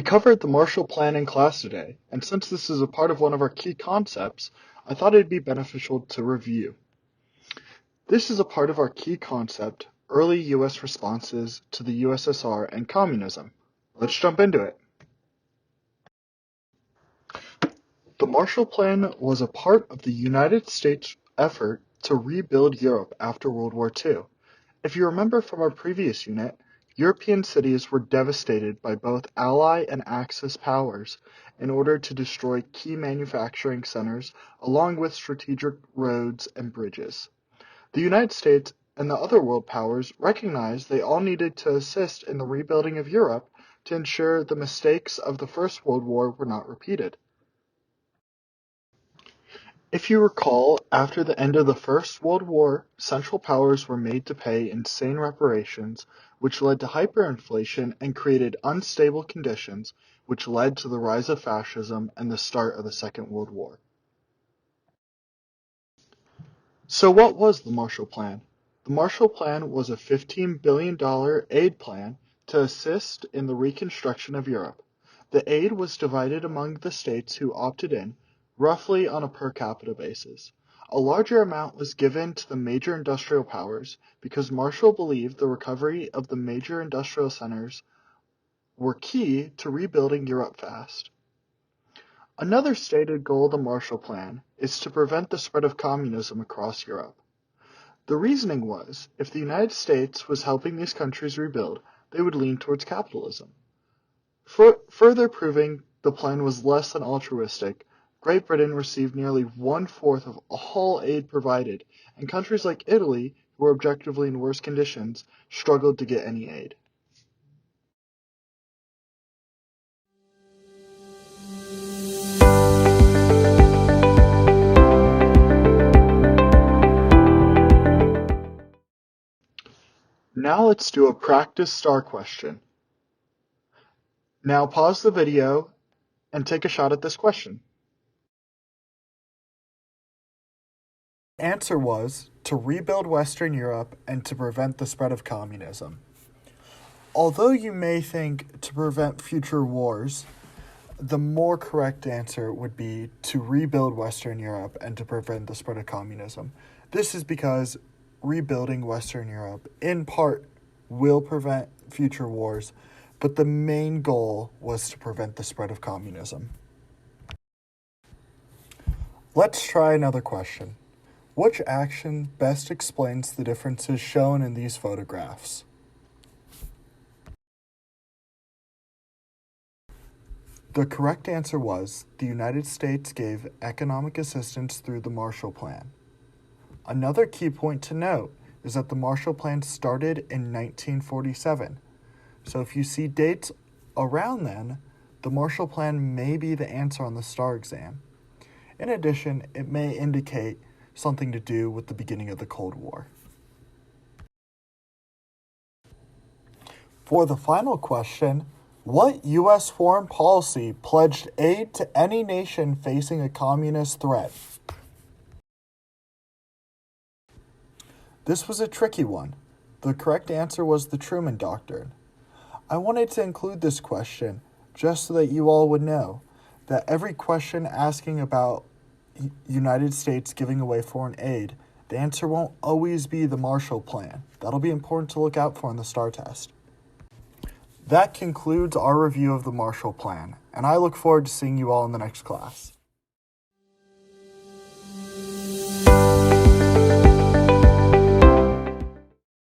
covered the Marshall Plan in class today, and since this is a part of one of our key concepts, I thought it'd be beneficial to review. This is a part of our key concept, early U.S. responses to the USSR and communism. Let's jump into it. The Marshall Plan was a part of the United States effort to rebuild Europe after World War II. If you remember from our previous unit, European cities were devastated by both Ally and Axis powers in order to destroy key manufacturing centers along with strategic roads and bridges. The United States and the other world powers recognized they all needed to assist in the rebuilding of Europe to ensure the mistakes of the First World War were not repeated. If you recall, after the end of the First World War, Central Powers were made to pay insane reparations, which led to hyperinflation and created unstable conditions, which led to the rise of fascism and the start of the Second World War. So what was the Marshall Plan? The Marshall Plan was a $15 billion aid plan to assist in the reconstruction of Europe. The aid was divided among the states who opted in, roughly on a per capita basis. A larger amount was given to the major industrial powers because Marshall believed the recovery of the major industrial centers were key to rebuilding Europe fast. Another stated goal of the Marshall Plan is to prevent the spread of communism across Europe. The reasoning was, if the United States was helping these countries rebuild, they would lean towards capitalism. Further proving the plan was less than altruistic, Great Britain received nearly one-fourth of all aid provided, and countries like Italy, who were objectively in worse conditions, struggled to get any aid. Now let's do a practice star question. Now pause the video and take a shot at this question. The answer was to rebuild Western Europe and to prevent the spread of communism. Although you may think to prevent future wars, the more correct answer would be to rebuild Western Europe and to prevent the spread of communism. This is because rebuilding Western Europe, in part, will prevent future wars, but the main goal was to prevent the spread of communism. Let's try another question. Which action best explains the differences shown in these photographs? The correct answer was the United States gave economic assistance through the Marshall Plan. Another key point to note is that the Marshall Plan started in 1947. So if you see dates around then, the Marshall Plan may be the answer on the STAR exam. In addition, it may indicate something to do with the beginning of the Cold War. For the final question, what U.S. foreign policy pledged aid to any nation facing a communist threat? This was a tricky one. The correct answer was the Truman Doctrine. I wanted to include this question just so that you all would know that every question asking about United States giving away foreign aid, the answer won't always be the Marshall Plan. That'll be important to look out for in the STAR test. That concludes our review of the Marshall Plan, and I look forward to seeing you all in the next class.